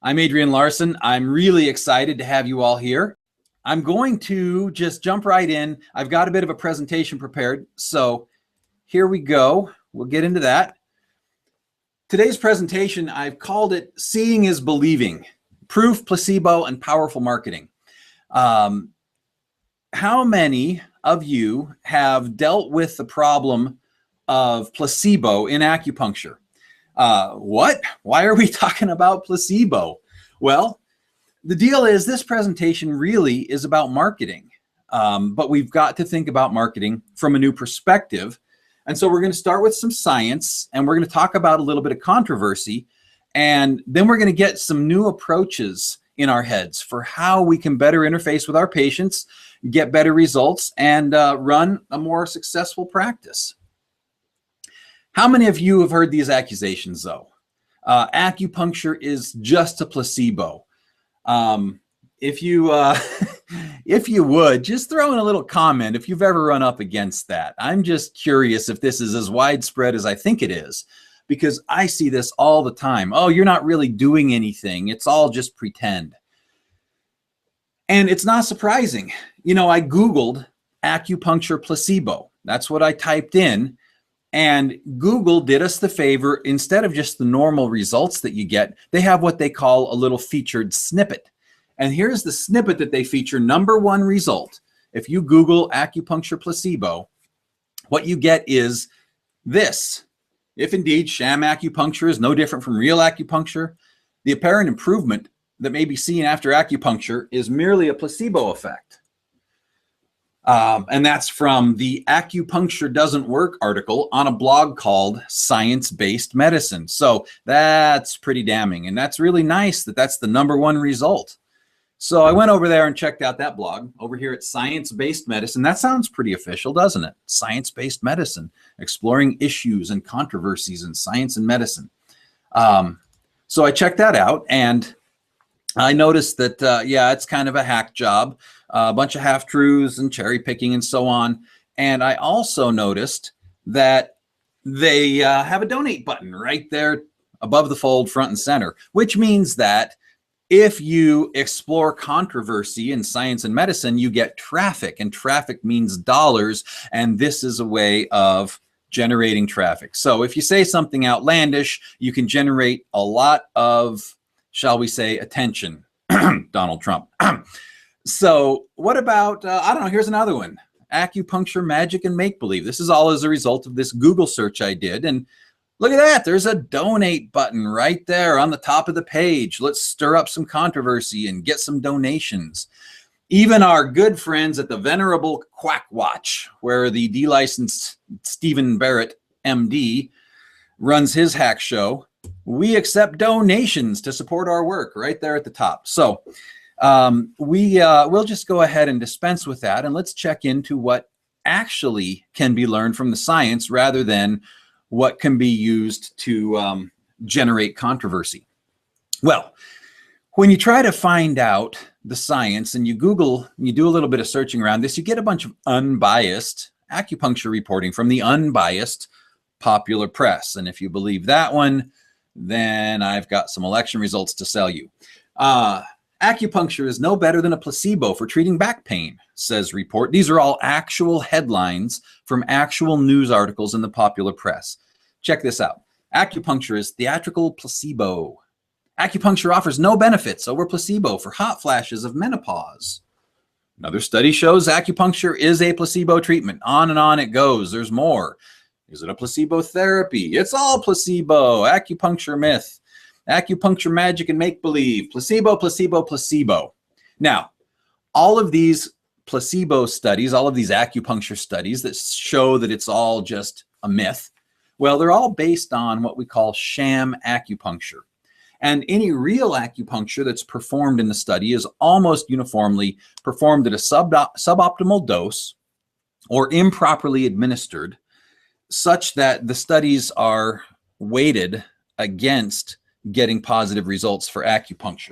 I'm Adrian Larson. I'm really excited to have you all here. I'm going to just jump right in. I've got a bit of a presentation prepared, so here we go. We'll get into that. Today's presentation, I've called it Seeing is Believing, Proof, Placebo, and Powerful Marketing. How many of you have dealt with the problem of placebo in acupuncture? What? Why are we talking about placebo? Well, the deal is this presentation really is about marketing, but we've got to think about marketing from a new perspective. And so we're going to start with some science, and we're going to talk about a little bit of controversy, and then we're going to get some new approaches in our heads for how we can better interface with our patients, get better results, and run a more successful practice. How many of you have heard these accusations, though? Acupuncture is just a placebo. If you would, just throw in a little comment if you've ever run up against that. I'm just curious if this is as widespread as I think it is, because I see this all the time. Oh, you're not really doing anything. It's all just pretend. And it's not surprising. You know, I Googled acupuncture placebo. That's what I typed in. And Google did us the favor, instead of just the normal results that you get, they have what they call a little featured snippet. And here's the snippet that they feature. Number one result. If you Google acupuncture placebo, what you get is this. If indeed sham acupuncture is no different from real acupuncture, the apparent improvement that may be seen after acupuncture is merely a placebo effect. And that's from the Acupuncture Doesn't Work article on a blog called Science-Based Medicine. So that's pretty damning. And that's really nice that that's the number one result. So I went over there and checked out that blog over here at Science-Based Medicine. That sounds pretty official, doesn't it? Science-Based Medicine, exploring issues and controversies in science and medicine. So I checked that out, and I noticed that, yeah, it's kind of a hack job. A bunch of half-truths and cherry picking and so on. And I also noticed that they have a donate button right there above the fold, front and center, which means that if you explore controversy in science and medicine, you get traffic, and traffic means dollars. And this is a way of generating traffic. So if you say something outlandish, you can generate a lot of, shall we say, attention. Donald Trump. So what about, I don't know, here's another one. Acupuncture, magic, and make-believe. This is all as a result of this Google search I did. And look at that. There's a donate button right there on the top of the page. Let's stir up some controversy and get some donations. Even our good friends at the venerable Quack Watch, where the delicensed Stephen Barrett, MD, runs his hack show, we accept donations to support our work right there at the top. So we'll just go ahead and dispense with that, and let's check into what actually can be learned from the science rather than what can be used to generate controversy. Well, when you try to find out the science and you Google, you do a little bit of searching around this, you get a bunch of unbiased acupuncture reporting from the unbiased popular press. And if you believe that one, then I've got some election results to sell you. Acupuncture is no better than a placebo for treating back pain, says report. These are all actual headlines from actual news articles in the popular press. Check this out. Acupuncture is theatrical placebo. Acupuncture offers no benefits over placebo for hot flashes of menopause. Another study shows acupuncture is a placebo treatment. On and on it goes. There's more. Is it a placebo therapy? It's all placebo. Acupuncture myth. Acupuncture magic and make-believe. Placebo, placebo, placebo. Now, all of these placebo studies, all of these acupuncture studies that show that it's all just a myth, well, they're all based on what we call sham acupuncture. And any real acupuncture that's performed in the study is almost uniformly performed at a suboptimal dose or improperly administered, such that the studies are weighted against getting positive results for acupuncture.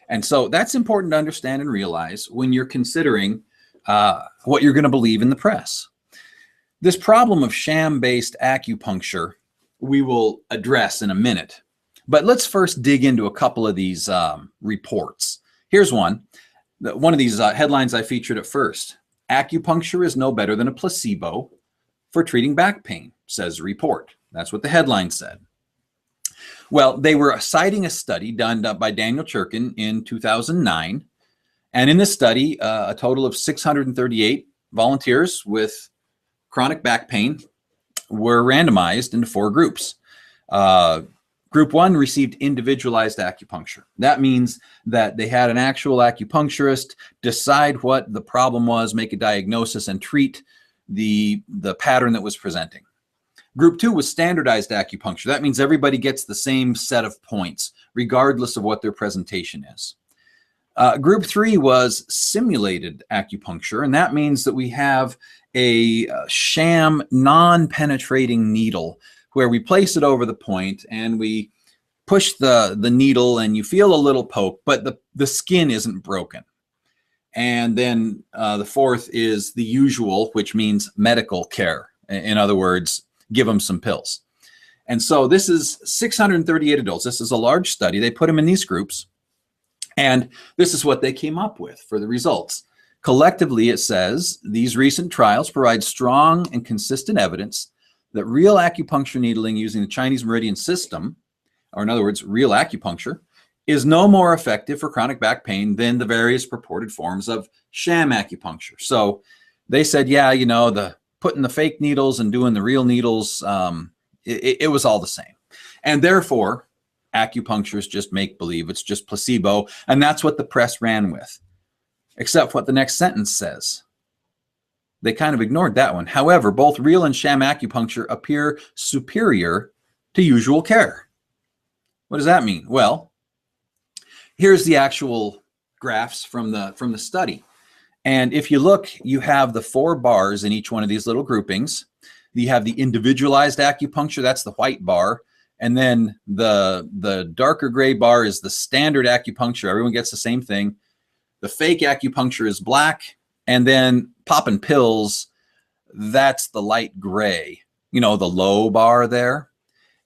And so that's important to understand and realize when you're considering what you're going to believe in the press. This problem of sham-based acupuncture we will address in a minute. But let's first dig into a couple of these reports. Here's one. One of these headlines I featured at first. Acupuncture is no better than a placebo for treating back pain, says the report. That's what the headline said. Well, they were citing a study done by Daniel Churkin in 2009. And in this study, a total of 638 volunteers with chronic back pain were randomized into 4 groups. Group 1 received individualized acupuncture. That means that they had an actual acupuncturist decide what the problem was, make a diagnosis, and treat the pattern that was presenting. Group 2 was standardized acupuncture. That means everybody gets the same set of points, regardless of what their presentation is. Group 3 was simulated acupuncture, and that means that we have a sham non-penetrating needle where we place it over the point and we push the needle and you feel a little poke, but the skin isn't broken. And then the 4th is the usual, which means medical care. In other words, give them some pills. And so this is 638 adults. This is a large study. They put them in these groups. And this is what they came up with for the results. Collectively, it says, these recent trials provide strong and consistent evidence that real acupuncture needling using the Chinese meridian system, or in other words, real acupuncture, is no more effective for chronic back pain than the various purported forms of sham acupuncture. So they said, yeah, you know, the putting the fake needles and doing the real needles, it was all the same. And therefore, acupuncture is just make-believe. It's just placebo. And that's what the press ran with, except what the next sentence says. They kind of ignored that one. However, both real and sham acupuncture appear superior to usual care. What does that mean? Well, here's the actual graphs from the study. And if you look, you have the 4 bars in each one of these little groupings. You have the individualized acupuncture, that's the white bar. And then the darker gray bar is the standard acupuncture. Everyone gets the same thing. The fake acupuncture is black. And then popping pills, that's the light gray, you know, the low bar there.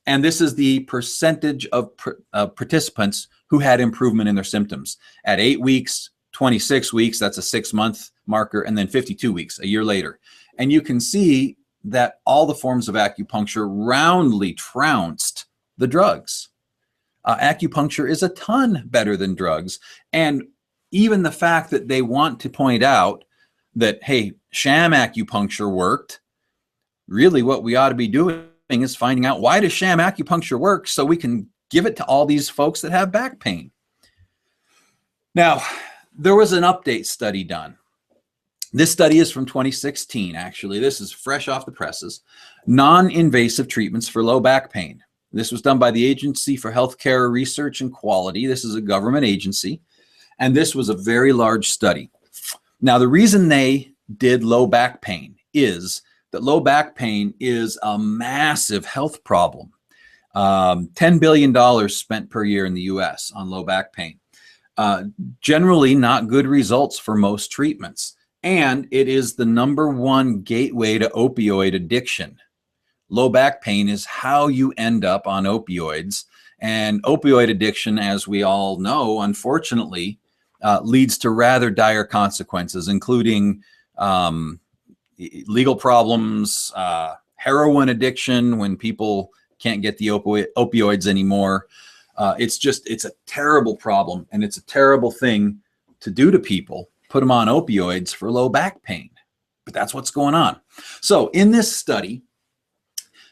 And this is the percentage of participants who had improvement in their symptoms at 8 weeks, 26 weeks, that's a 6-month marker, and then 52 weeks, a year later. And you can see that all the forms of acupuncture roundly trounced the drugs. Acupuncture is a ton better than drugs. And even the fact that they want to point out that, hey, sham acupuncture worked, really what we ought to be doing is finding out, why does sham acupuncture work, so we can give it to all these folks that have back pain. Now, there was an update study done. This study is from 2016, actually. This is fresh off the presses. Non-invasive treatments for low back pain. This was done by the Agency for Healthcare Research and Quality. This is a government agency, and this was a very large study. Now, the reason they did low back pain is that low back pain is a massive health problem. $10 billion spent per year in the US on low back pain. Generally not good results for most treatments. And it is the #1 gateway to opioid addiction. Low back pain is how you end up on opioids. And opioid addiction, as we all know, unfortunately, leads to rather dire consequences, including legal problems, heroin addiction when people can't get the opioids anymore. It's a terrible problem, and it's a terrible thing to do to people, put them on opioids for low back pain. But that's what's going on. So in this study,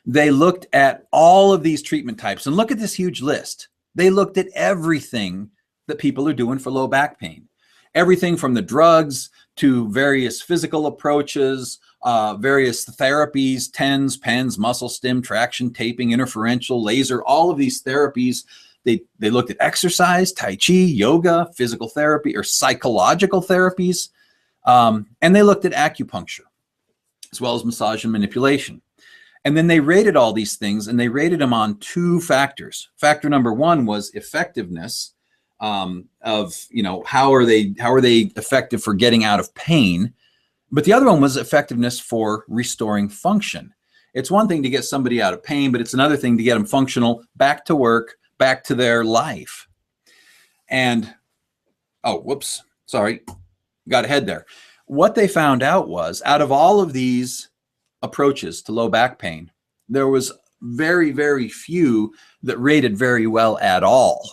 they looked at all of these treatment types, and look at this huge list. They looked at everything that people are doing for low back pain. Everything from the drugs to various physical approaches, various therapies, TENS, PENS, muscle stim, traction, taping, interferential, laser, all of these therapies. They looked at exercise, Tai Chi, yoga, physical therapy, or psychological therapies. And they looked at acupuncture, as well as massage and manipulation. And then they rated all these things, and they rated them on 2 factors. Factor #1 was effectiveness, of, you know, how are they effective for getting out of pain. But the other one was effectiveness for restoring function. It's one thing to get somebody out of pain, but it's another thing to get them functional, back to work, back to their life. And, oh, whoops, sorry, got ahead there. What they found out was, out of all of these approaches to low back pain, there was very, very few that rated very well at all.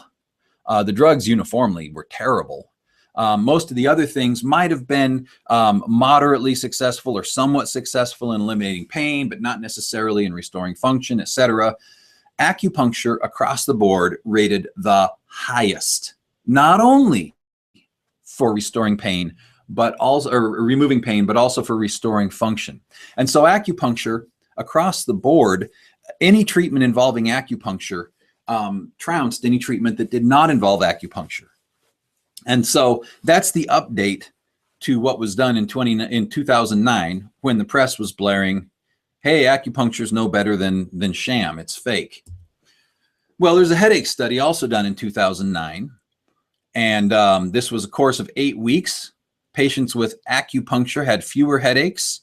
The drugs uniformly were terrible. Most of the other things might have been moderately successful or somewhat successful in eliminating pain, but not necessarily in restoring function, etc. Acupuncture across the board rated the highest, not only for restoring pain, but also, or removing pain, but also for restoring function. And so acupuncture across the board, any treatment involving acupuncture trounced any treatment that did not involve acupuncture. And so that's the update to what was done in 2009 when the press was blaring, hey, acupuncture is no better than sham, it's fake. Well, there's a headache study also done in 2009. And this was a course of 8 weeks. Patients with acupuncture had fewer headaches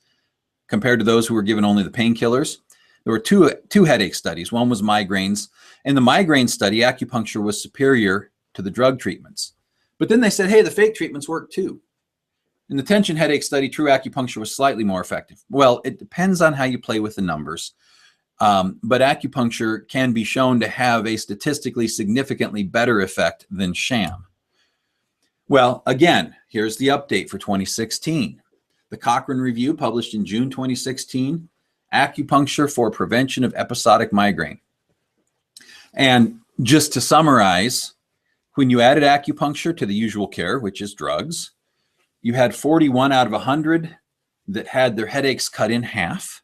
compared to those who were given only the painkillers. There were two headache studies. One was migraines. In the migraine study, acupuncture was superior to the drug treatments. But then they said, hey, the fake treatments work too. In the tension headache study, true acupuncture was slightly more effective. Well, it depends on how you play with the numbers. But acupuncture can be shown to have a statistically significantly better effect than sham. Well, again, here's the update for 2016. The Cochrane review published in June 2016, Acupuncture for Prevention of Episodic Migraine. And just to summarize, when you added acupuncture to the usual care, which is drugs, you had 41 out of 100 that had their headaches cut in half.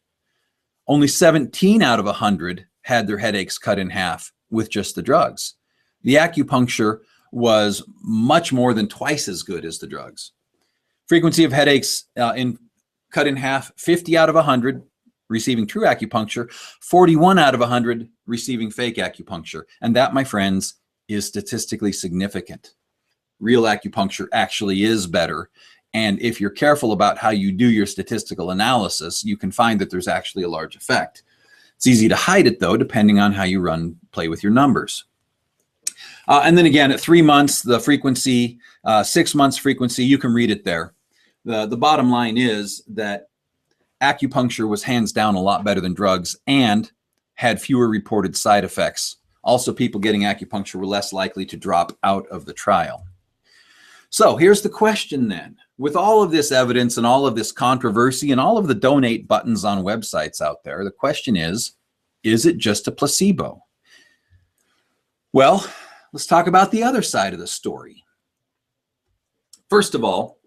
Only 17 out of 100 had their headaches cut in half with just the drugs. The acupuncture was much more than twice as good as the drugs. Frequency of headaches cut in half, 50 out of 100 receiving true acupuncture, 41 out of 100 receiving fake acupuncture. And that, my friends, is statistically significant. Real acupuncture actually is better. And if you're careful about how you do your statistical analysis, you can find that there's actually a large effect. It's easy to hide it, though, depending on how you play with your numbers. And then again, at 3 months, the frequency, 6 months frequency, you can read it there. The bottom line is that acupuncture was hands down a lot better than drugs and had fewer reported side effects. Also, people getting acupuncture were less likely to drop out of the trial. So here's the question then. With all of this evidence and all of this controversy and all of the donate buttons on websites out there, the question is it just a placebo? Well, let's talk about the other side of the story. First of all,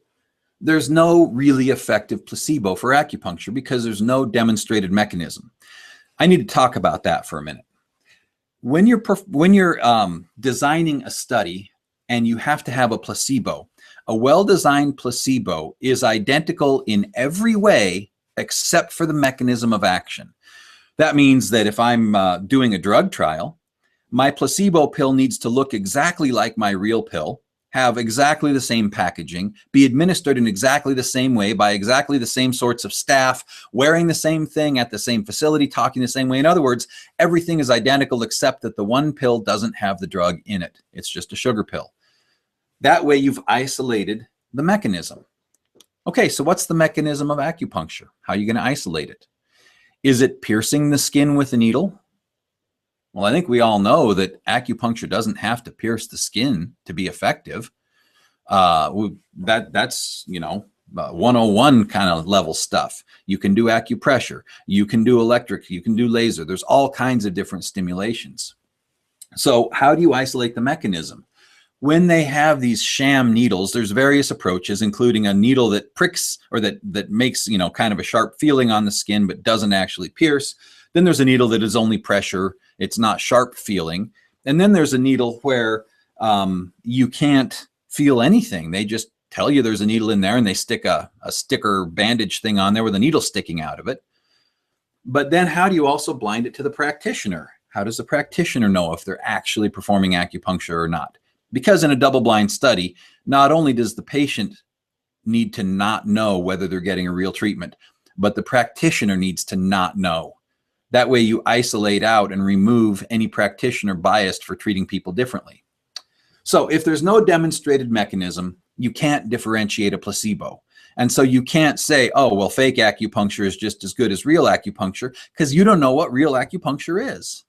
there's no really effective placebo for acupuncture because there's no demonstrated mechanism. I need to talk about that for a minute. When you're designing a study and you have to have a placebo, a well-designed placebo is identical in every way except for the mechanism of action. That means that if I'm doing a drug trial, my placebo pill needs to look exactly like my real pill, have exactly the same packaging, be administered in exactly the same way by exactly the same sorts of staff, wearing the same thing at the same facility, talking the same way. In other words, everything is identical except that the one pill doesn't have the drug in it. It's just a sugar pill. That way you've isolated the mechanism. Okay, so what's the mechanism of acupuncture? How are you going to isolate it? Is it piercing the skin with a needle? Well, I think we all know that acupuncture doesn't have to pierce the skin to be effective. That's 101 kind of level stuff. You can do acupressure, you can do electric, you can do laser. There's all kinds of different stimulations. So how do you isolate the mechanism? When they have these sham needles, there's various approaches, including a needle that pricks or that makes, kind of a sharp feeling on the skin, but doesn't actually pierce. Then there's a needle that is only pressure. It's not sharp feeling. And then there's a needle where you can't feel anything. They just tell you there's a needle in there and they stick a sticker bandage thing on there with a needle sticking out of it. But then how do you also blind it to the practitioner? How does the practitioner know if they're actually performing acupuncture or not? Because in a double-blind study, not only does the patient need to not know whether they're getting a real treatment, but the practitioner needs to not know. That way you isolate out and remove any practitioner biased for treating people differently. So if there's no demonstrated mechanism, you can't differentiate a placebo. And so you can't say, oh, well, fake acupuncture is just as good as real acupuncture, because you don't know what real acupuncture is.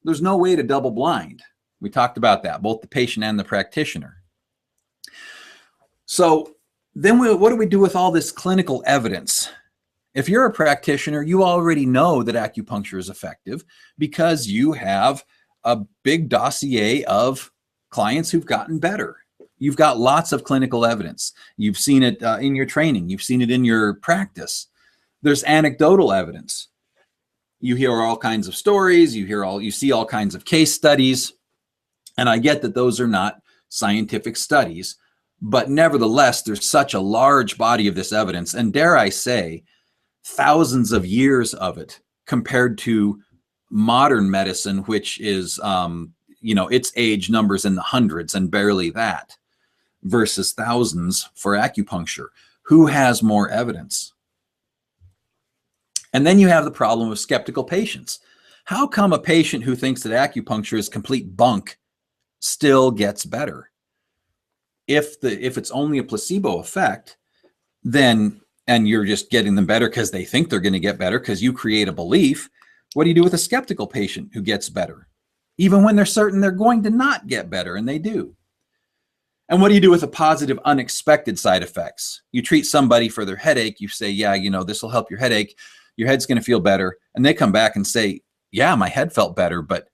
There's no way to double blind. We talked about that, both the patient and the practitioner. So then what do we do with all this clinical evidence? If you're a practitioner, you already know that acupuncture is effective because you have a big dossier of clients who've gotten better. You've got lots of clinical evidence. You've seen it in your training. You've seen it in your practice. There's anecdotal evidence. You hear all kinds of stories. You see all kinds of case studies. And I get that those are not scientific studies, but nevertheless, there's such a large body of this evidence, and dare I say, thousands of years of it compared to modern medicine, which is, its age numbers in the hundreds and barely that, versus thousands for acupuncture. Who has more evidence? And then you have the problem of skeptical patients. How come a patient who thinks that acupuncture is complete bunk still gets better? If it's only a placebo effect, then, and you're just getting them better because they think they're going to get better because you create a belief, what do you do with a skeptical patient who gets better? Even when they're certain they're going to not get better, and they do. And what do you do with the positive, unexpected side effects? You treat somebody for their headache, you say, yeah, this will help your headache, your head's going to feel better, and they come back and say, yeah, my head felt better, but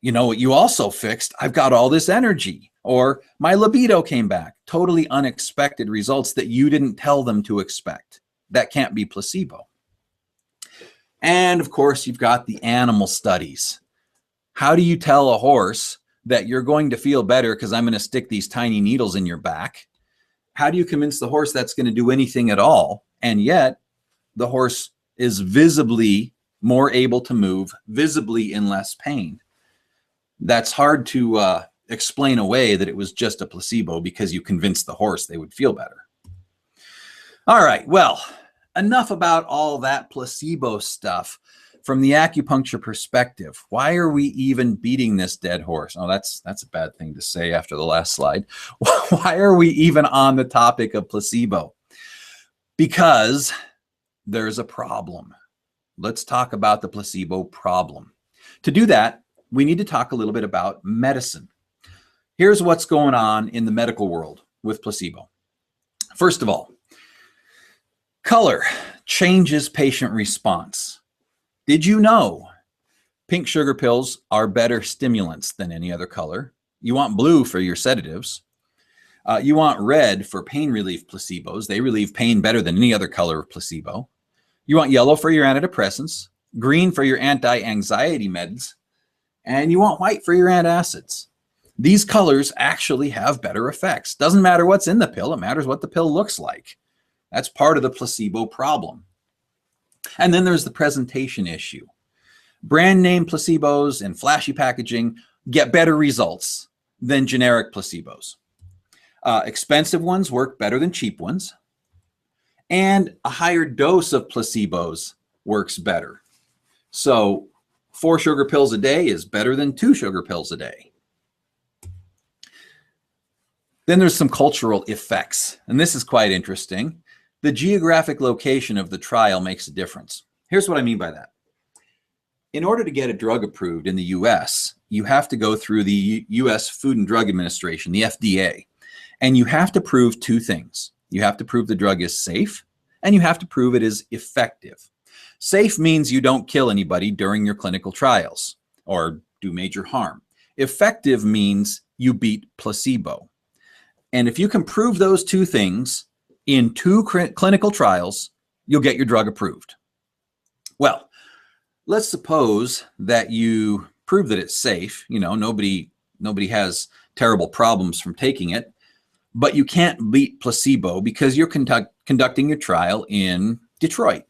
you know what you also fixed? I've got all this energy, or my libido came back. Totally unexpected results that you didn't tell them to expect. That can't be placebo. And of course, you've got the animal studies. How do you tell a horse that you're going to feel better because I'm going to stick these tiny needles in your back? How do you convince the horse that's going to do anything at all? And yet the horse is visibly more able to move, visibly in less pain. That's hard to explain away that it was just a placebo because you convinced the horse they would feel better. All right, well, enough about all that placebo stuff. From the acupuncture perspective, why are we even beating this dead horse? Oh, that's a bad thing to say after the last slide. Why are we even on the topic of placebo? Because there's a problem. Let's talk about the placebo problem. To do that, we need to talk a little bit about medicine. Here's what's going on in the medical world with placebo. First of all, color changes patient response. Did you know pink sugar pills are better stimulants than any other color? You want blue for your sedatives. You want red for pain relief placebos. They relieve pain better than any other color of placebo. You want yellow for your antidepressants, green for your anti-anxiety meds, and you want white for your antacids. These colors actually have better effects. Doesn't matter what's in the pill, it matters what the pill looks like. That's part of the placebo problem. And then there's the presentation issue. Brand name placebos and flashy packaging get better results than generic placebos. Expensive ones work better than cheap ones. And a higher dose of placebos works better. So 4 sugar pills a day is better than 2 sugar pills a day. Then there's some cultural effects, and this is quite interesting. The geographic location of the trial makes a difference. Here's what I mean by that. In order to get a drug approved in the US, you have to go through the US Food and Drug Administration, the FDA, and you have to prove 2 things. You have to prove the drug is safe, and you have to prove it is effective. Safe means you don't kill anybody during your clinical trials or do major harm. Effective means you beat placebo. And if you can prove those 2 things in 2 clinical trials, you'll get your drug approved. Well, let's suppose that you prove that it's safe. Nobody has terrible problems from taking it, but you can't beat placebo because you're conducting your trial in Detroit.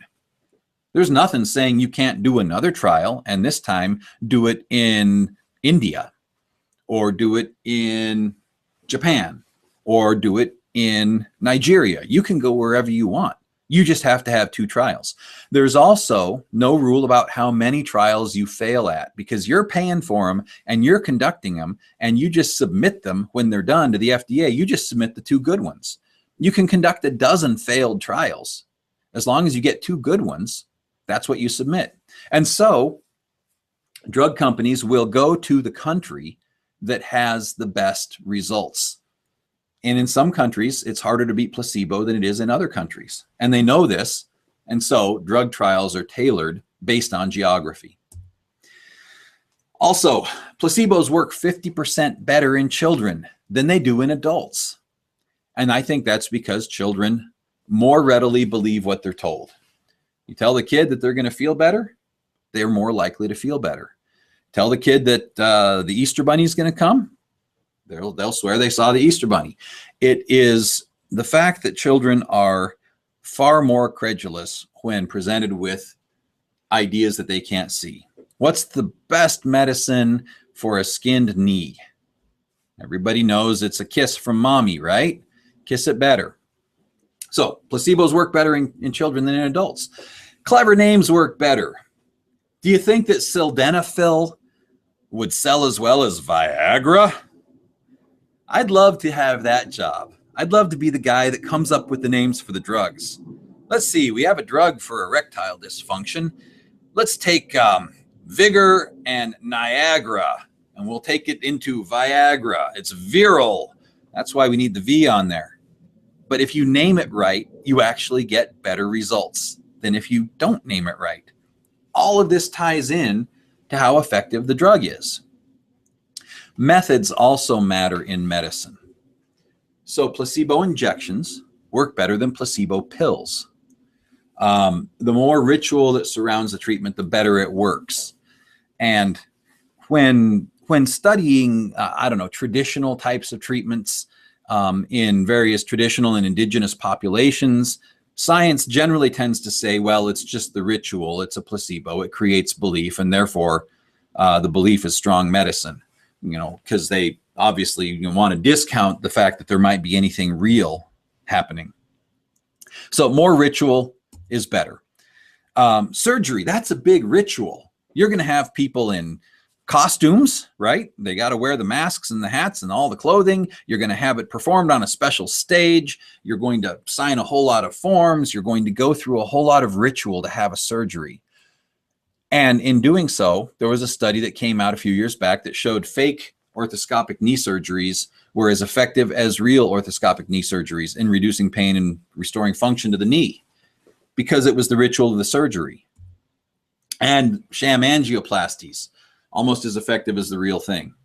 There's nothing saying you can't do another trial and this time do it in India or do it in Japan or do it in Nigeria. You can go wherever you want. You just have to have 2 trials. There's also no rule about how many trials you fail at, because you're paying for them and you're conducting them, and you just submit them when they're done to the FDA. You just submit the 2 good ones. You can conduct a dozen failed trials. As long as you get 2 good ones, that's what you submit. And so drug companies will go to the country that has the best results. And in some countries, it's harder to beat placebo than it is in other countries. And they know this. And so drug trials are tailored based on geography. Also, placebos work 50% better in children than they do in adults. And I think that's because children more readily believe what they're told. You tell the kid that they're going to feel better, they're more likely to feel better. Tell the kid that the Easter Bunny is going to come, they'll swear they saw the Easter Bunny. It is the fact that children are far more credulous when presented with ideas that they can't see. What's the best medicine for a skinned knee? Everybody knows it's a kiss from mommy, right? Kiss it better. So placebos work better in children than in adults. Clever names work better. Do you think that sildenafil would sell as well as Viagra? I'd love to have that job. I'd love to be the guy that comes up with the names for the drugs. Let's see, we have a drug for erectile dysfunction. Let's take Vigor and Niagara, and we'll take it into Viagra. It's virile. That's why we need the V on there. But if you name it right, you actually get better results than if you don't name it right. All of this ties in to how effective the drug is. Methods also matter in medicine. So placebo injections work better than placebo pills. The more ritual that surrounds the treatment, the better it works. And when studying, traditional types of treatments in various traditional and indigenous populations, science generally tends to say, well, it's just the ritual, it's a placebo, it creates belief, and therefore the belief is strong medicine, because they obviously want to discount the fact that there might be anything real happening. So more ritual is better. Surgery, that's a big ritual. You're going to have people in costumes, right? They got to wear the masks and the hats and all the clothing. You're going to have it performed on a special stage. You're going to sign a whole lot of forms. You're going to go through a whole lot of ritual to have a surgery. And in doing so, there was a study that came out a few years back that showed fake orthoscopic knee surgeries were as effective as real orthoscopic knee surgeries in reducing pain and restoring function to the knee, because it was the ritual of the surgery. And sham angioplasties, almost as effective as the real thing.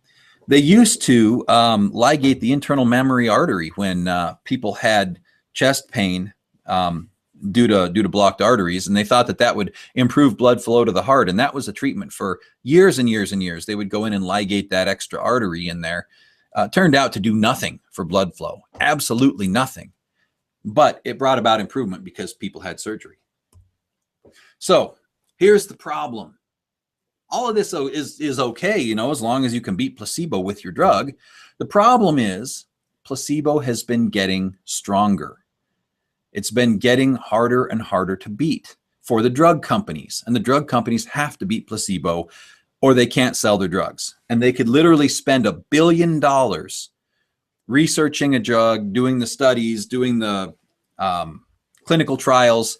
They used to ligate the internal mammary artery when people had chest pain due to blocked arteries, and they thought that would improve blood flow to the heart, and that was a treatment for years and years and years. They would go in and ligate that extra artery in there. Turned out to do nothing for blood flow, absolutely nothing. But it brought about improvement because people had surgery. So here's the problem. All of this is okay, as long as you can beat placebo with your drug. The problem is placebo has been getting stronger. It's been getting harder and harder to beat for the drug companies. And the drug companies have to beat placebo or they can't sell their drugs. And they could literally spend $1 billion researching a drug, doing the studies, doing the clinical trials,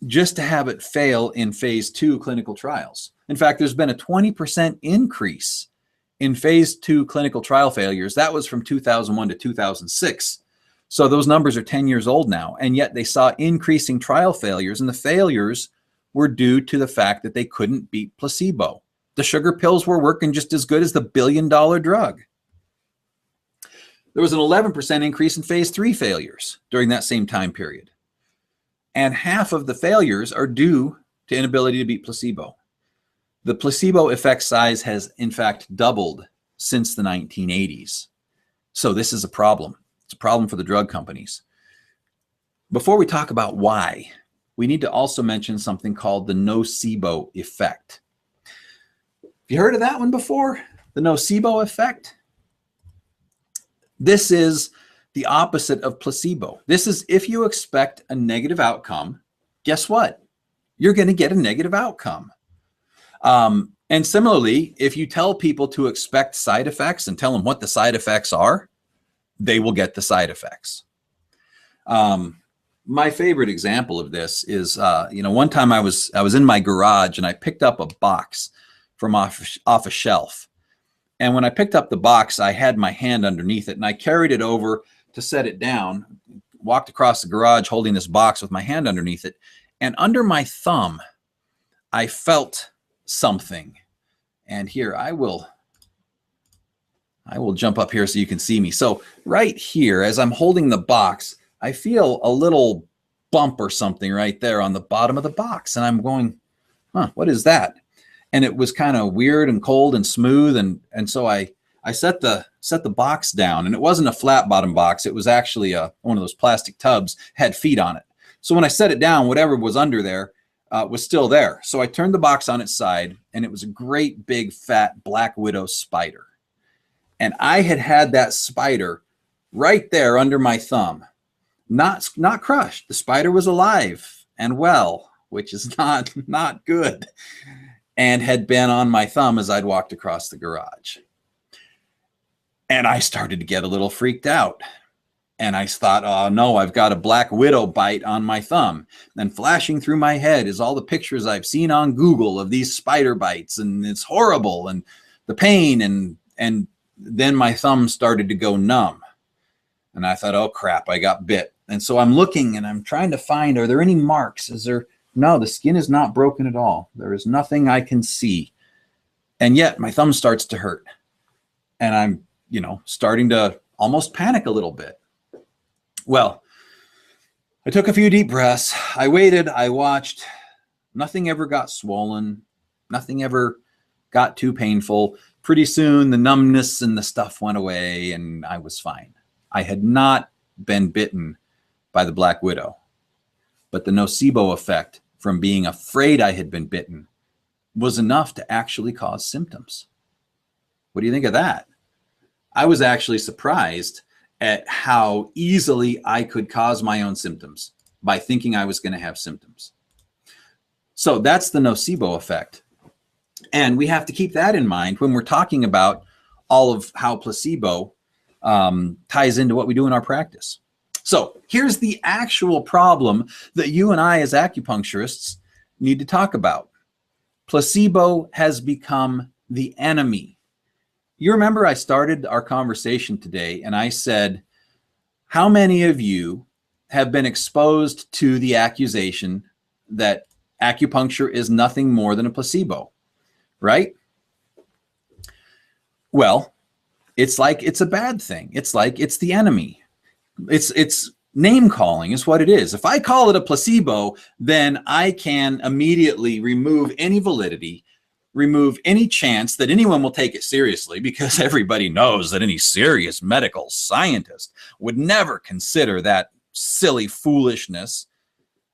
just to have it fail in phase 2 clinical trials. In fact, there's been a 20% increase in phase 2 clinical trial failures. That was from 2001 to 2006. So those numbers are 10 years old now, and yet they saw increasing trial failures, and the failures were due to the fact that they couldn't beat placebo. The sugar pills were working just as good as the $1 billion drug. There was an 11% increase in phase 3 failures during that same time period. And half of the failures are due to inability to beat placebo. The placebo effect size has, in fact, doubled since the 1980s. So this is a problem. It's a problem for the drug companies. Before we talk about why, we need to also mention something called the Nocebo Effect. Have you heard of that one before? The Nocebo Effect? This is the opposite of placebo. This is if you expect a negative outcome, guess what? You're going to get a negative outcome. And similarly, if you tell people to expect side effects and tell them what the side effects are, they will get the side effects. My favorite example of this is, one time I was in my garage and I picked up a box from off a shelf. And when I picked up the box, I had my hand underneath it and I carried it over to set it down, walked across the garage holding this box with my hand underneath it. And under my thumb, I felt something. And here, I will jump up here so you can see me. So right here, as I'm holding the box, I feel a little bump or something right there on the bottom of the box. And I'm going, what is that? And it was kind of weird and cold and smooth. And so I set the box down, and it wasn't a flat bottom box. It was actually one of those plastic tubs, had feet on it. So when I set it down, whatever was under there was still there. So I turned the box on its side, and it was a great big fat black widow spider. And I had that spider right there under my thumb, not crushed. The spider was alive and well, which is not good, and had been on my thumb as I'd walked across the garage. And I started to get a little freaked out. And I thought, oh no, I've got a black widow bite on my thumb. And flashing through my head is all the pictures I've seen on Google of these spider bites, and it's horrible, and the pain, and then my thumb started to go numb. And I thought, oh crap, I got bit. And so I'm looking and I'm trying to find, are there any marks? No, the skin is not broken at all. There is nothing I can see. And yet my thumb starts to hurt. And I'm, starting to almost panic a little bit. Well, I took a few deep breaths. I waited, I watched. Nothing ever got swollen. Nothing ever got too painful. Pretty soon the numbness and the stuff went away and I was fine. I had not been bitten by the black widow, but the nocebo effect from being afraid I had been bitten was enough to actually cause symptoms. What do you think of that? I was actually surprised at how easily I could cause my own symptoms by thinking I was going to have symptoms. So that's the nocebo effect. And we have to keep that in mind when we're talking about all of how placebo ties into what we do in our practice. So here's the actual problem that you and I as acupuncturists need to talk about. Placebo has become the enemy. You remember I started our conversation today and I said, how many of you have been exposed to the accusation that acupuncture is nothing more than a placebo, right? Well, it's like it's a bad thing. It's like it's the enemy. It's name calling is what it is. If I call it a placebo, then I can immediately remove any validity, remove any chance that anyone will take it seriously, because everybody knows that any serious medical scientist would never consider that silly foolishness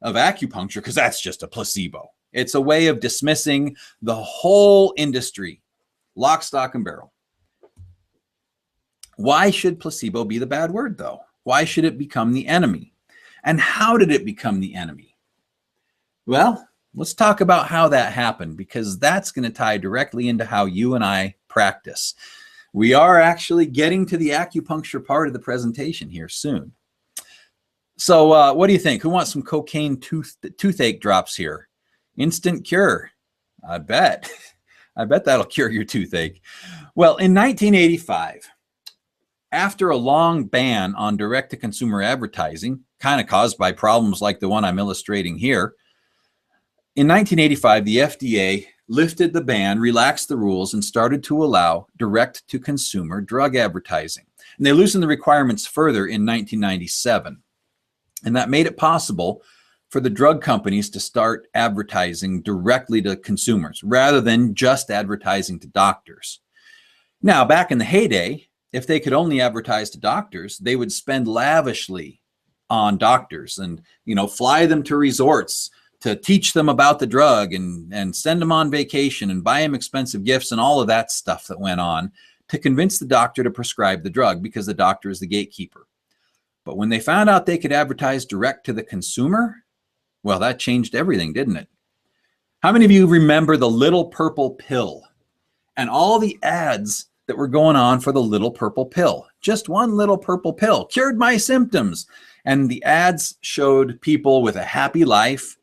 of acupuncture, because that's just a placebo. It's a way of dismissing the whole industry, lock, stock, and barrel. Why should placebo be the bad word, though? Why should it become the enemy? And how did it become the enemy? Well, let's talk about how that happened, because that's going to tie directly into how you and I practice. We are actually getting to the acupuncture part of the presentation here soon. So what do you think? Who wants some cocaine toothache drops here? Instant cure. I bet. I bet that'll cure your toothache. Well, in 1985, after a long ban on direct-to-consumer advertising, kind of caused by problems like the one I'm illustrating here, in 1985, the FDA lifted the ban, relaxed the rules, and started to allow direct-to-consumer drug advertising. And they loosened the requirements further in 1997. And that made it possible for the drug companies to start advertising directly to consumers rather than just advertising to doctors. Now, back in the heyday, if they could only advertise to doctors, they would spend lavishly on doctors and, fly them to resorts to teach them about the drug and send them on vacation and buy them expensive gifts and all of that stuff that went on to convince the doctor to prescribe the drug, because the doctor is the gatekeeper. But when they found out they could advertise direct to the consumer, well, that changed everything, didn't it? How many of you remember the little purple pill and all the ads that were going on for the little purple pill? Just one little purple pill cured my symptoms. And the ads showed people with a happy life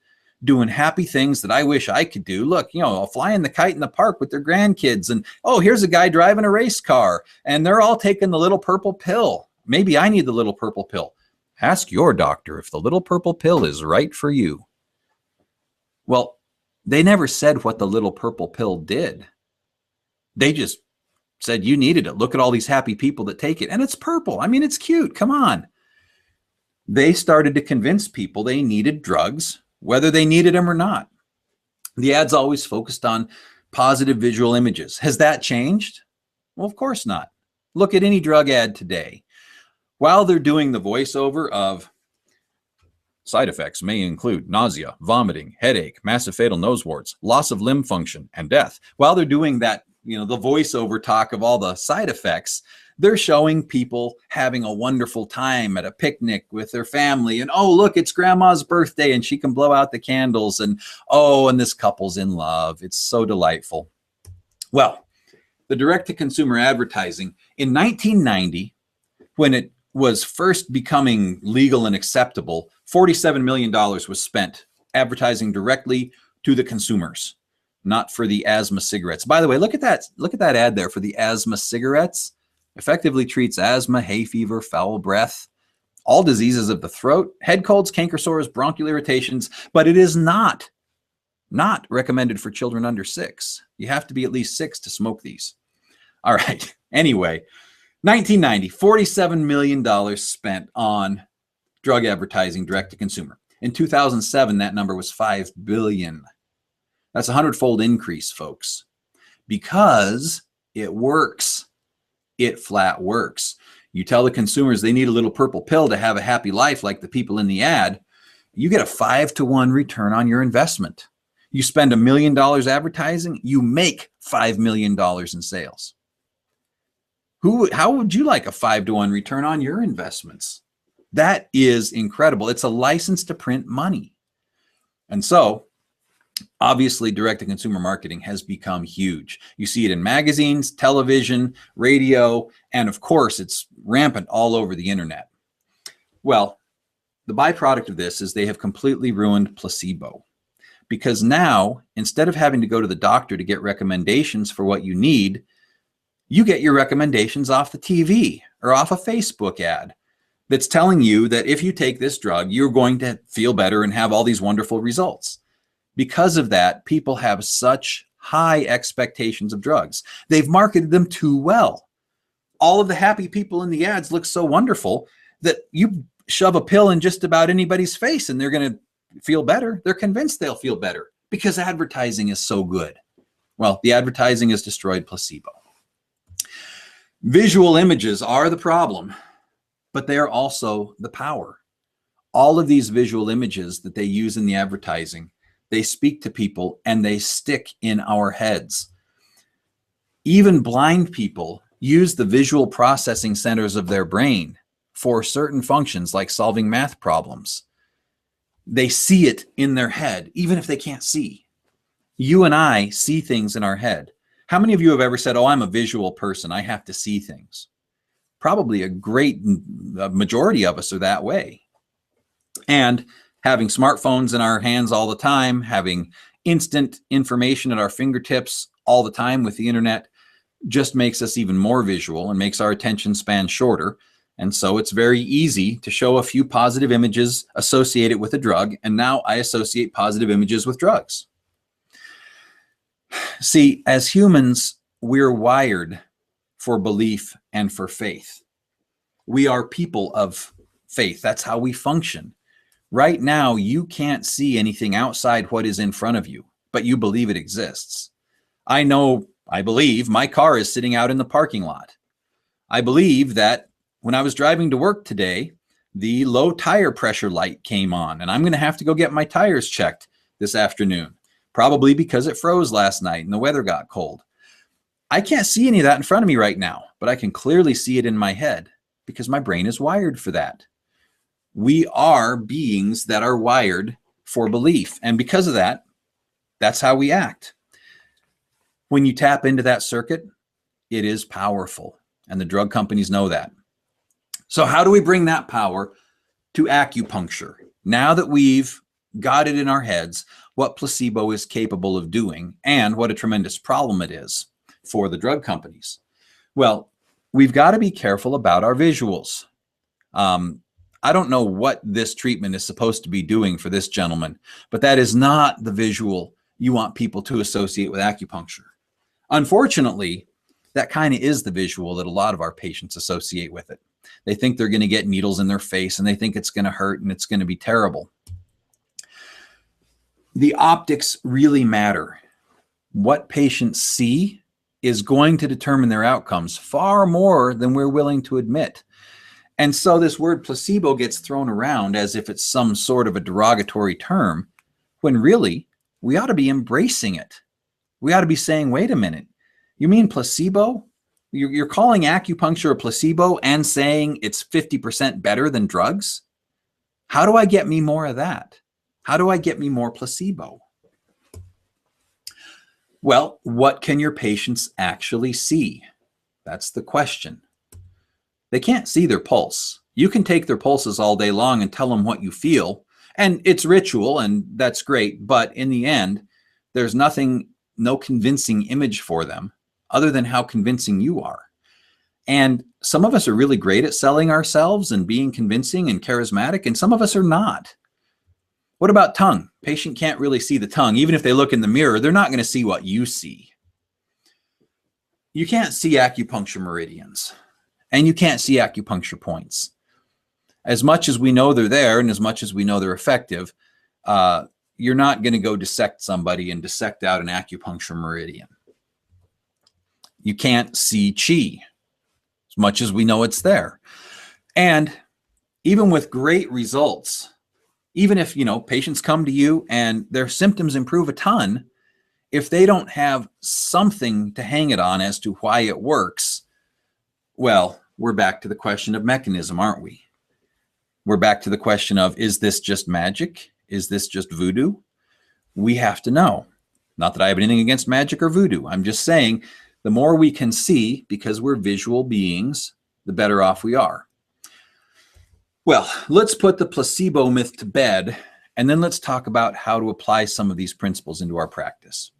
doing happy things that I wish I could do. Look, flying the kite in the park with their grandkids. And, oh, here's a guy driving a race car. And they're all taking the little purple pill. Maybe I need the little purple pill. Ask your doctor if the little purple pill is right for you. Well, they never said what the little purple pill did. They just said you needed it. Look at all these happy people that take it. And it's purple. I mean, it's cute. Come on. They started to convince people they needed drugs, whether they needed them or not. The ads always focused on positive visual images. Has that changed? Well, of course not. Look at any drug ad today. While they're doing the voiceover of side effects may include nausea, vomiting, headache, massive fatal nose warts, loss of limb function, and death. While they're doing that, the voiceover talk of all the side effects, they're showing people having a wonderful time at a picnic with their family. And, oh, look, it's grandma's birthday and she can blow out the candles. And, oh, and this couple's in love. It's so delightful. Well, the direct-to-consumer advertising in 1990, when it was first becoming legal and acceptable, $47 million was spent advertising directly to the consumers, not for the asthma cigarettes. By the way, look at that ad there for the asthma cigarettes. Effectively treats asthma, hay fever, foul breath, all diseases of the throat, head colds, canker sores, bronchial irritations, but it is not recommended for children under 6. You have to be at least 6 to smoke these. All right. Anyway, 1990, $47 million spent on drug advertising direct to consumer. In 2007, that number was $5 billion. That's a 100-fold increase, folks, because it works. It flat works. You tell the consumers they need a little purple pill to have a happy life like the people in the ad, you get a 5-to-1 return on your investment. You spend $1 million advertising, you make $5 million in sales. How would you like a 5-to-1 return on your investments? That is incredible. It's a license to print money. And so, obviously, direct-to-consumer marketing has become huge. You see it in magazines, television, radio, and of course, it's rampant all over the internet. Well, the byproduct of this is they have completely ruined placebo. Because now, instead of having to go to the doctor to get recommendations for what you need, you get your recommendations off the TV or off a Facebook ad that's telling you that if you take this drug, you're going to feel better and have all these wonderful results. Because of that, people have such high expectations of drugs. They've marketed them too well. All of the happy people in the ads look so wonderful that you shove a pill in just about anybody's face and they're going to feel better. They're convinced they'll feel better because advertising is so good. Well, the advertising has destroyed placebo. Visual images are the problem, but they are also the power. All of these visual images that they use in the advertising, they speak to people and they stick in our heads. Even blind people use the visual processing centers of their brain for certain functions like solving math problems. They see it in their head, even if they can't see. You and I see things in our head. How many of you have ever said, oh, I'm a visual person, I have to see things? Probably a great majority of us are that way. And having smartphones in our hands all the time, having instant information at our fingertips all the time with the internet just makes us even more visual and makes our attention span shorter. And so it's very easy to show a few positive images associated with a drug. And now I associate positive images with drugs. See, as humans, we're wired for belief and for faith. We are people of faith. That's how we function. Right now, you can't see anything outside what is in front of you, but you believe it exists. I believe my car is sitting out in the parking lot. I believe that when I was driving to work today, the low tire pressure light came on, and I'm going to have to go get my tires checked this afternoon, probably because it froze last night and the weather got cold. I can't see any of that in front of me right now, but I can clearly see it in my head because my brain is wired for that. We are beings that are wired for belief. And because of that, that's how we act. When you tap into that circuit, it is powerful. And the drug companies know that. So how do we bring that power to acupuncture? Now that we've got it in our heads what placebo is capable of doing and what a tremendous problem it is for the drug companies. Well, we've got to be careful about our visuals. I don't know what this treatment is supposed to be doing for this gentleman, but that is not the visual you want people to associate with acupuncture. Unfortunately, that kind of is the visual that a lot of our patients associate with it. They think they're going to get needles in their face and they think it's going to hurt and it's going to be terrible. The optics really matter. What patients see is going to determine their outcomes far more than we're willing to admit. And so this word placebo gets thrown around as if it's some sort of a derogatory term, when really we ought to be embracing it. We ought to be saying, wait a minute, you mean placebo? You're calling acupuncture a placebo and saying it's 50% better than drugs? How do I get me more of that? How do I get me more placebo? Well, what can your patients actually see? That's the question. They can't see their pulse. You can take their pulses all day long and tell them what you feel, and it's ritual, and that's great, but in the end, there's no convincing image for them other than how convincing you are. And some of us are really great at selling ourselves and being convincing and charismatic, and some of us are not. What about tongue? Patient can't really see the tongue. Even if they look in the mirror, they're not going to see what you see. You can't see acupuncture meridians, and you can't see acupuncture points. As much as we know they're there and as much as we know they're effective, you're not going to go dissect somebody and dissect out an acupuncture meridian. You can't see chi, as much as we know it's there. And even with great results, even if, patients come to you and their symptoms improve a ton, if they don't have something to hang it on as to why it works, well, we're back to the question of mechanism, aren't we? We're back to the question of, is this just magic? Is this just voodoo? We have to know. Not that I have anything against magic or voodoo. I'm just saying the more we can see, because we're visual beings, the better off we are. Well, let's put the placebo myth to bed, and then let's talk about how to apply some of these principles into our practice.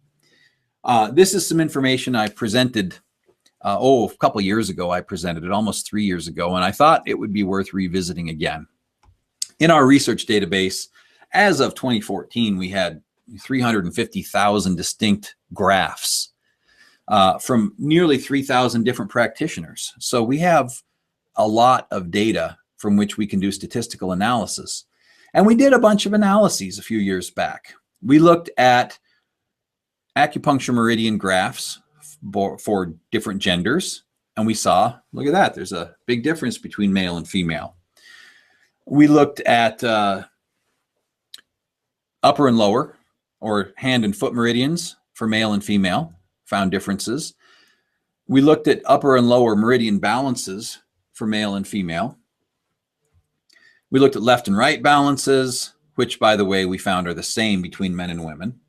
This is some information I presented, a couple years ago. I presented it almost 3 years ago, and I thought it would be worth revisiting again. In our research database, as of 2014, we had 350,000 distinct graphs from nearly 3,000 different practitioners. So we have a lot of data from which we can do statistical analysis. And we did a bunch of analyses a few years back. We looked at acupuncture meridian graphs for different genders, and we saw, look at that, there's a big difference between male and female. We looked at upper and lower, or hand and foot meridians for male and female, found differences. We looked at upper and lower meridian balances for male and female. We looked at left and right balances, which, by the way, we found are the same between men and women.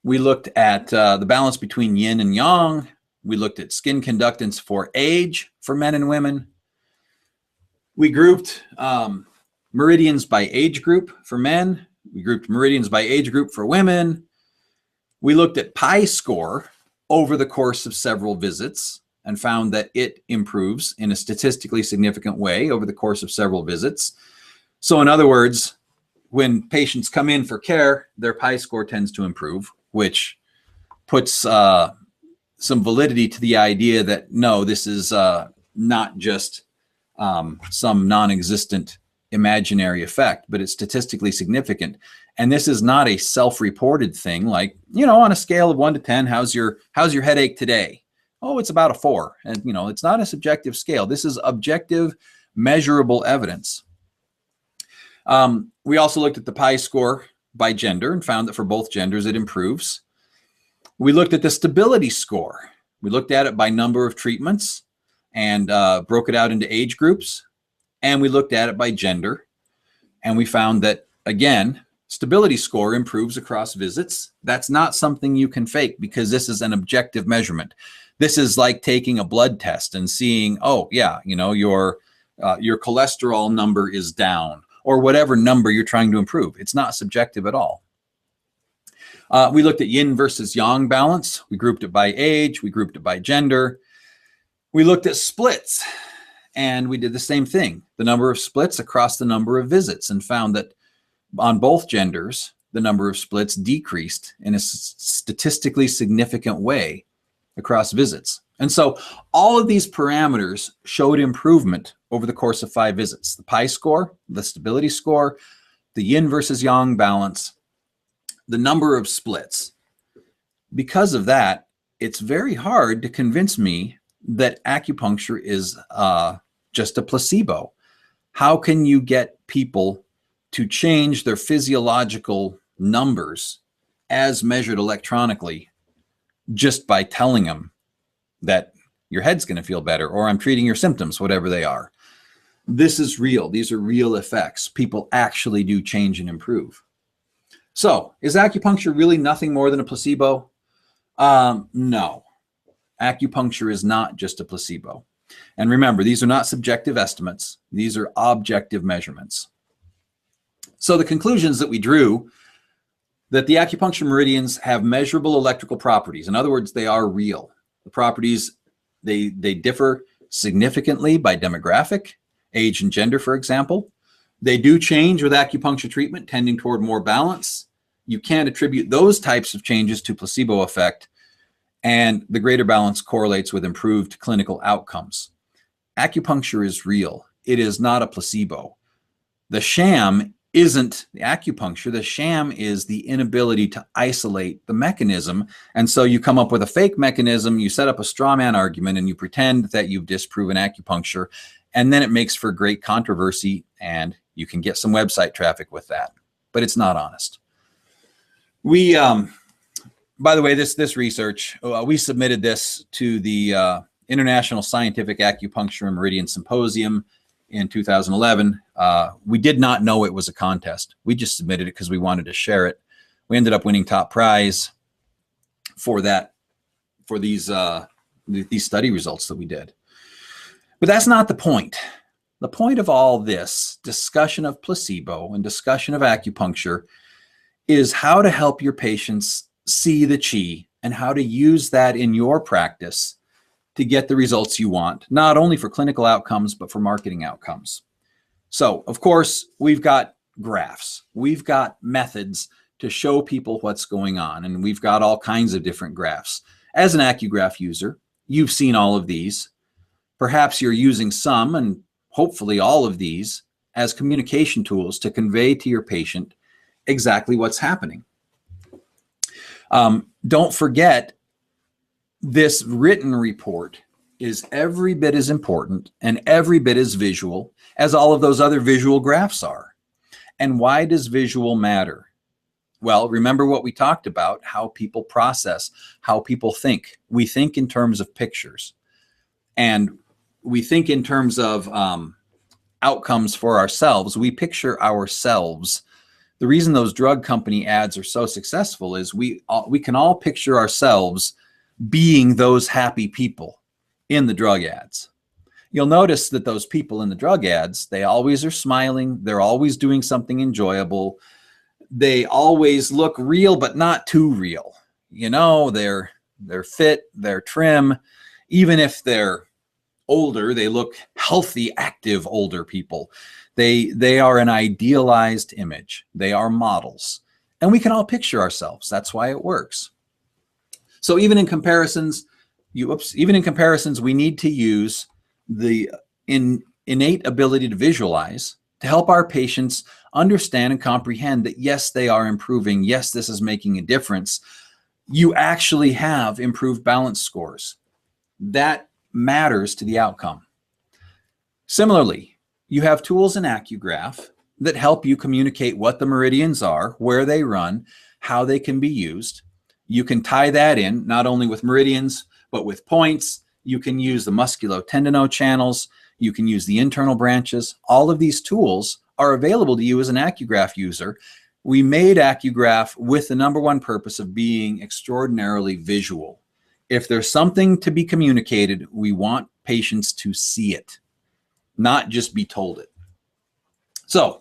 We looked at the balance between yin and yang. We looked at skin conductance for age for men and women. We grouped meridians by age group for men. We grouped meridians by age group for women. We looked at pi score over the course of several visits and found that it improves in a statistically significant way over the course of several visits. So in other words, when patients come in for care, their pi score tends to improve, which puts some validity to the idea that, no, this is not just some non-existent imaginary effect, but it's statistically significant. And this is not a self-reported thing, like, on a scale of 1 to 10, how's your headache today? Oh, it's about a 4. And, it's not a subjective scale. This is objective, measurable evidence. We also looked at the pi score by gender and found that for both genders, it improves. We looked at the stability score. We looked at it by number of treatments. and broke it out into age groups. And we looked at it by gender. And we found that, again, stability score improves across visits. That's not something you can fake because this is an objective measurement. This is like taking a blood test and seeing, oh, yeah, you know, your cholesterol number is down, or whatever number you're trying to improve. It's not subjective at all. We looked at yin versus yang balance. We grouped it by age. We grouped it by gender. We looked at splits, and we did the same thing, the number of splits across the number of visits, and found that on both genders, the number of splits decreased in a statistically significant way across visits. And so all of these parameters showed improvement over the course of 5 visits. The PI score, the stability score, the yin versus yang balance, the number of splits. Because of that, it's very hard to convince me that acupuncture is just a placebo. How can you get people to change their physiological numbers as measured electronically just by telling them that your head's going to feel better, or I'm treating your symptoms, whatever they are? This is real. These are real effects. People actually do change and improve. So is acupuncture really nothing more than a placebo? No. Acupuncture is not just a placebo. And remember, these are not subjective estimates. These are objective measurements. So the conclusions that we drew, that the acupuncture meridians have measurable electrical properties. In other words, they are real. The properties, they differ significantly by demographic, age and gender, for example. They do change with acupuncture treatment, tending toward more balance. You can't attribute those types of changes to placebo effect, and the greater balance correlates with improved clinical outcomes. Acupuncture is real. It is not a placebo. The sham isn't the acupuncture. The sham is the inability to isolate the mechanism. And so you come up with a fake mechanism, you set up a straw man argument, and you pretend that you've disproven acupuncture. And then it makes for great controversy, and you can get some website traffic with that. But it's not honest. We, by the way, this research, we submitted this to the International Scientific Acupuncture and Meridian Symposium in 2011. We did not know it was a contest. We just submitted it because we wanted to share it. We ended up winning top prize for that, for these study results that we did. But that's not the point. The point of all this discussion of placebo and discussion of acupuncture is how to help your patients see the chi and how to use that in your practice to get the results you want, not only for clinical outcomes, but for marketing outcomes. So, of course, we've got graphs. We've got methods to show people what's going on, and we've got all kinds of different graphs. As an AcuGraph user, you've seen all of these. Perhaps you're using some, and hopefully all of these, as communication tools to convey to your patient exactly what's happening. Don't forget, this written report is every bit as important and every bit as visual as all of those other visual graphs are. And why does visual matter? Well, remember what we talked about, how people process, how people think. We think in terms of pictures, and we think in terms of outcomes for ourselves. We picture ourselves. The reason those drug company ads are so successful is we can all picture ourselves being those happy people in the drug ads. You'll notice that those people in the drug ads, they always are smiling. They're always doing something enjoyable. They always look real, but not too real. You know, they're fit, they're trim. Even if they're older, they look healthy, active older people. They are an idealized image. They are models. And we can all picture ourselves. That's why it works. So even in comparisons, we need to use the innate ability to visualize to help our patients understand and comprehend that, yes, they are improving. Yes, this is making a difference. You actually have improved balance scores. That matters to the outcome. Similarly, you have tools in AcuGraph that help you communicate what the meridians are, where they run, how they can be used. You can tie that in not only with meridians, but with points You can use the musculotendinous channels. You can use the internal branches. All of these tools are available to you as an AcuGraph user. We made AcuGraph with the number one purpose of being extraordinarily visual. If there's something to be communicated, we want patients to see it, not just be told it. So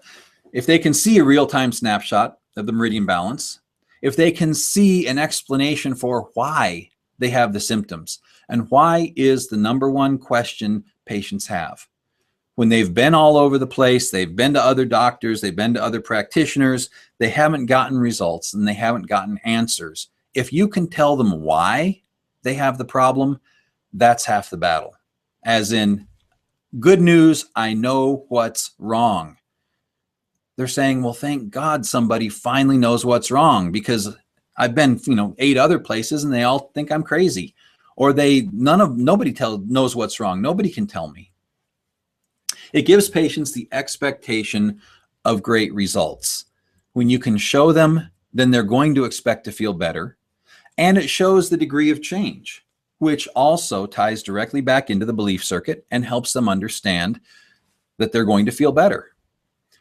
if they can see a real-time snapshot of the meridian balance, if they can see an explanation for why they have the symptoms, and why is the number one question patients have. When they've been all over the place, they've been to other doctors, they've been to other practitioners, they haven't gotten results and they haven't gotten answers. If you can tell them why they have the problem, that's half the battle. As in, good news, I know what's wrong. They're saying, well, thank God somebody finally knows what's wrong, because I've been, 8 other places and they all think I'm crazy. Or nobody knows what's wrong. Nobody can tell me. It gives patients the expectation of great results. When you can show them, then they're going to expect to feel better. And it shows the degree of change, which also ties directly back into the belief circuit and helps them understand that they're going to feel better.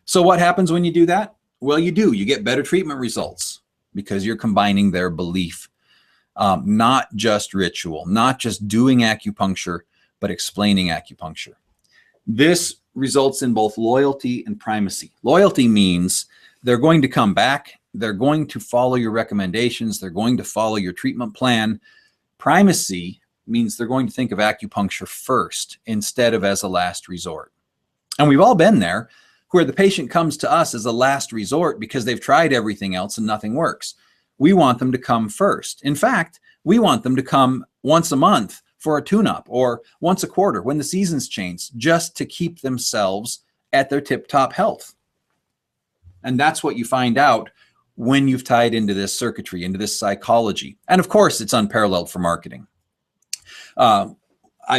So what happens when you do that? Well, you get better treatment results because you're combining their belief. Not just ritual, not just doing acupuncture, but explaining acupuncture. This results in both loyalty and primacy. Loyalty means they're going to come back, they're going to follow your recommendations, they're going to follow your treatment plan. Primacy means they're going to think of acupuncture first instead of as a last resort. And we've all been there, where the patient comes to us as a last resort because they've tried everything else and nothing works. We want them to come first. In fact, we want them to come once a month for a tune-up, or once a quarter when the seasons change, just to keep themselves at their tip-top health. And that's what you find out when you've tied into this circuitry, into this psychology. And of course, it's unparalleled for marketing.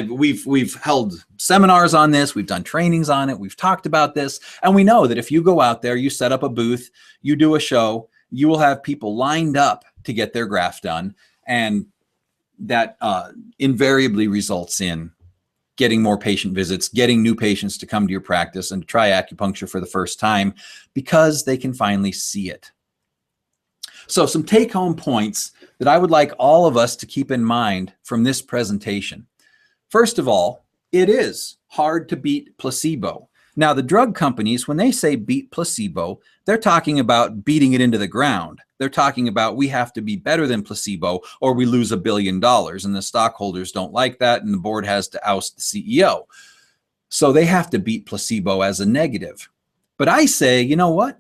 We've held seminars on this, we've done trainings on it, we've talked about this, and we know that if you go out there, you set up a booth, you do a show, you will have people lined up to get their graph done, and that invariably results in getting more patient visits, getting new patients to come to your practice and try acupuncture for the first time because they can finally see it. So some take-home points that I would like all of us to keep in mind from this presentation. First of all, it is hard to beat placebo. Now, the drug companies, when they say beat placebo, they're talking about beating it into the ground. They're talking about we have to be better than placebo or we lose $1 billion. And the stockholders don't like that, and the board has to oust the CEO. So they have to beat placebo as a negative. But I say, you know what?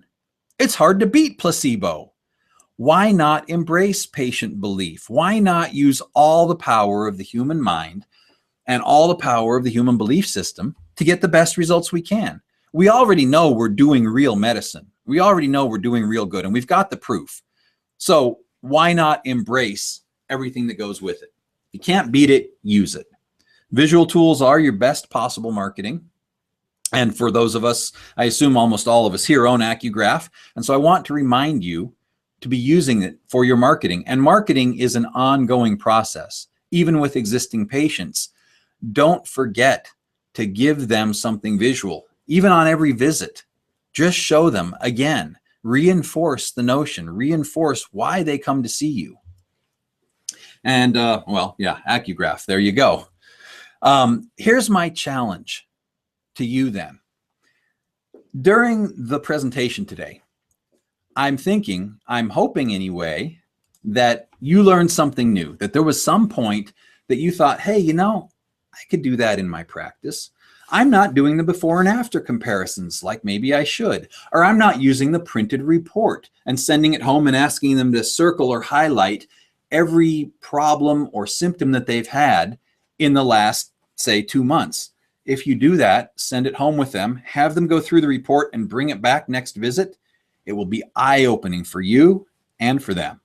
It's hard to beat placebo. Why not embrace patient belief? Why not use all the power of the human mind and all the power of the human belief system to get the best results we can? We already know we're doing real medicine. We already know we're doing real good, and we've got the proof. So why not embrace everything that goes with it? You can't beat it, use it. Visual tools are your best possible marketing. And for those of us, I assume almost all of us here own AcuGraph. And so I want to remind you to be using it for your marketing. And marketing is an ongoing process, even with existing patients. Don't forget to give them something visual, even on every visit. Just show them again, reinforce the notion, reinforce why they come to see you. And well, yeah, AcuGraph, there you go. Here's my challenge to you then. During the presentation today, I'm hoping anyway, that you learned something new, that there was some point that you thought, hey, I could do that in my practice. I'm not doing the before and after comparisons like maybe I should, or I'm not using the printed report and sending it home and asking them to circle or highlight every problem or symptom that they've had in the last, say, 2 months. If you do that, send it home with them, have them go through the report and bring it back next visit. It will be eye-opening for you and for them.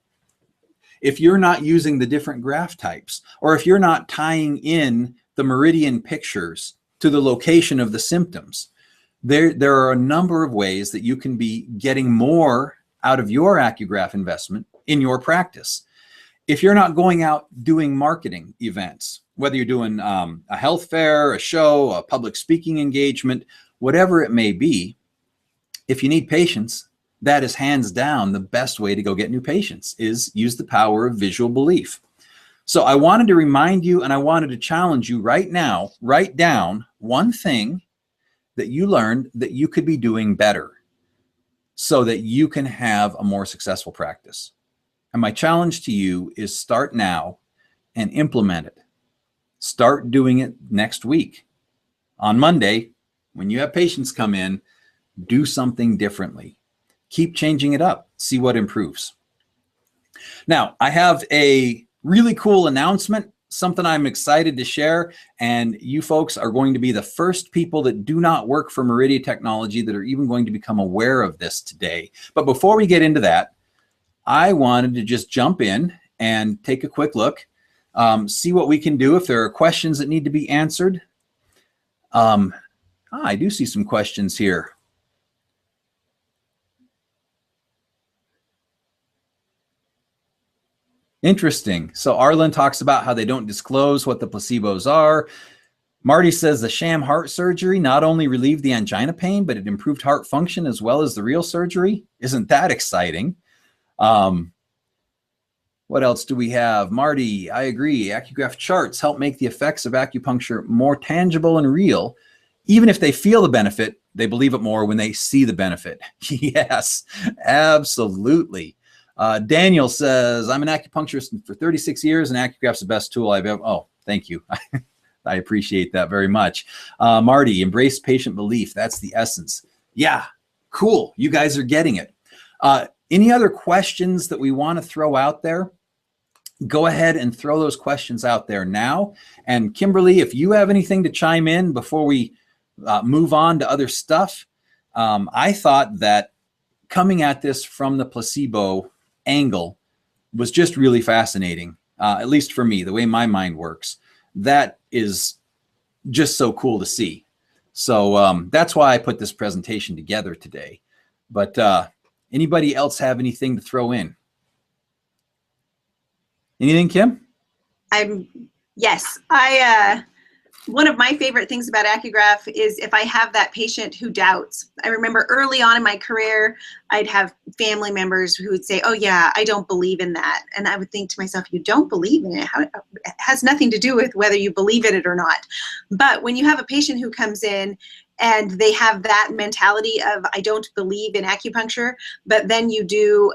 If you're not using the different graph types, or if you're not tying in the meridian pictures to the location of the symptoms, there are a number of ways that you can be getting more out of your AcuGraph investment in your practice. if you're not going out doing marketing events, whether you're doing a health fair, a show, a public speaking engagement, whatever it may be, if you need patients, that is hands down the best way to go get new patients, is use the power of visual belief. So I wanted to remind you, and I wanted to challenge you right now, write down one thing that you learned that you could be doing better so that you can have a more successful practice. And my challenge to you is start now and implement it. Start doing it next week. On Monday, when you have patients come in, do something differently. Keep changing it up. See what improves. Now, I have a really cool announcement, something I'm excited to share, and you folks are going to be the first people that do not work for Meridia Technology that are even going to become aware of this today. But before we get into that, I wanted to just jump in and take a quick look, see what we can do if there are questions that need to be answered. I do see some questions here. Interesting. So Arlen talks about how they don't disclose what the placebos are. Marty says the sham heart surgery not only relieved the angina pain, but it improved heart function as well as the real surgery. Isn't that exciting? What else do we have? Marty, I agree. AcuGraph charts help make the effects of acupuncture more tangible and real. Even if they feel the benefit, they believe it more when they see the benefit. Yes, absolutely. Daniel says, I'm an acupuncturist for 36 years and AcuGraph's the best tool I've ever. Oh, thank you. I appreciate that very much. Marty, embrace patient belief. That's the essence. Yeah, cool. You guys are getting it. Any other questions that we want to throw out there? Go ahead and throw those questions out there now. And Kimberly, if you have anything to chime in before we move on to other stuff, I thought that coming at this from the placebo angle was just really fascinating, at least for me, the way my mind works. That is just so cool to see. So that's why I put this presentation together today. But anybody else have anything to throw in? Anything, Kim? Yes. One of my favorite things about AcuGraph is if I have that patient who doubts. I remember early on in my career, I'd have family members who would say, oh yeah, I don't believe in that. And I would think to myself, you don't believe in it? It has nothing to do with whether you believe in it or not. But when you have a patient who comes in and they have that mentality of, I don't believe in acupuncture, but then you do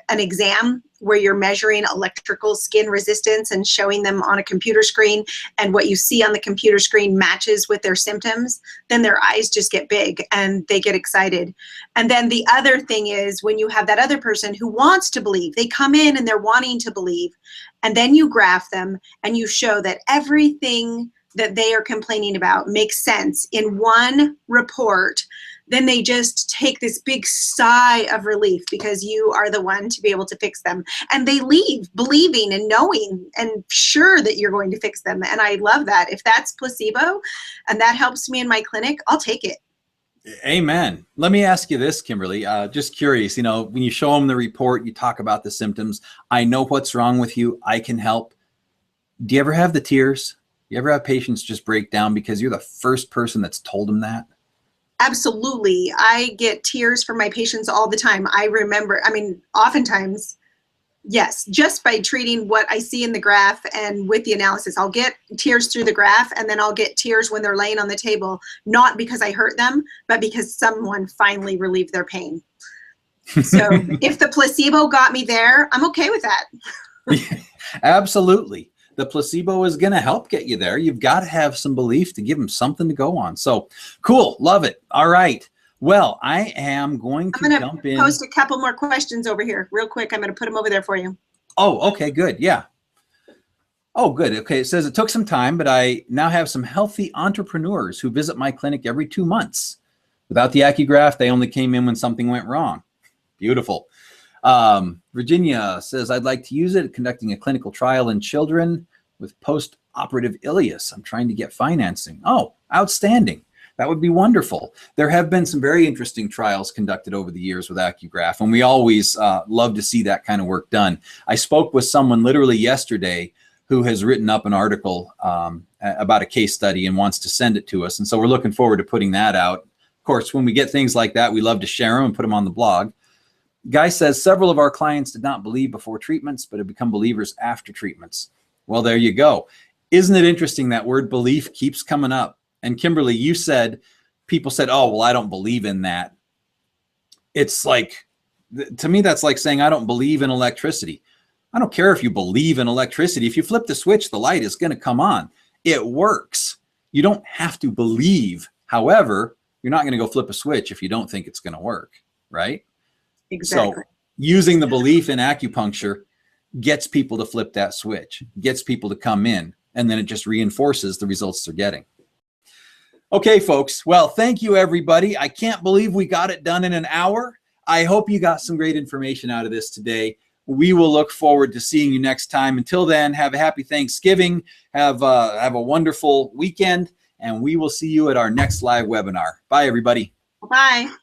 an exam where you're measuring electrical skin resistance and showing them on a computer screen, and what you see on the computer screen matches with their symptoms, then their eyes just get big and they get excited. And then the other thing is when you have that other person who wants to believe, they come in and they're wanting to believe, and then you graph them and you show that everything that they are complaining about makes sense in one report, then they just take this big sigh of relief because you are the one to be able to fix them. And they leave believing and knowing and sure that you're going to fix them. And I love that. If that's placebo and that helps me in my clinic, I'll take it. Amen. Let me ask you this, Kimberly. Just curious, you know, when you show them the report, you talk about the symptoms. I know what's wrong with you. I can help. Do you ever have the tears? You ever have patients just break down because you're the first person that's told them that? Absolutely. I get tears from my patients all the time. I remember, I mean, oftentimes, yes, just by treating what I see in the graph and with the analysis, I'll get tears through the graph, and then I'll get tears when they're laying on the table, not because I hurt them, but because someone finally relieved their pain. So if the placebo got me there, I'm okay with that. Absolutely. The placebo is going to help get you there. You've got to have some belief to give them something to go on. So cool. Love it. All right. Well, I am going to jump in. Post a couple more questions over here real quick. I'm going to put them over there for you. Oh, okay, good. Yeah. Oh, good. Okay. It says it took some time, but I now have some healthy entrepreneurs who visit my clinic every 2 months. Without the AcuGraph, they only came in when something went wrong. Beautiful. Virginia says, I'd like to use it conducting a clinical trial in children with post-operative ileus. I'm trying to get financing. Oh, outstanding. That would be wonderful. There have been some very interesting trials conducted over the years with AcuGraph, and we always love to see that kind of work done. I spoke with someone literally yesterday who has written up an article about a case study and wants to send it to us. And so we're looking forward to putting that out. Of course, when we get things like that, we love to share them and put them on the blog. Guy says, several of our clients did not believe before treatments, but have become believers after treatments. Well, there you go. Isn't it interesting that word belief keeps coming up? And Kimberly, you said, people said, oh, well, I don't believe in that. It's like, to me, that's like saying, I don't believe in electricity. I don't care if you believe in electricity. If you flip the switch, the light is going to come on. It works. You don't have to believe. However, you're not going to go flip a switch if you don't think it's going to work, right? Exactly. So using the belief in acupuncture gets people to flip that switch, gets people to come in, and then it just reinforces the results they're getting. Okay, folks. Well, thank you, everybody. I can't believe we got it done in an hour. I hope you got some great information out of this today. We will look forward to seeing you next time. Until then, have a happy Thanksgiving. Have a wonderful weekend, and we will see you at our next live webinar. Bye, everybody. Bye.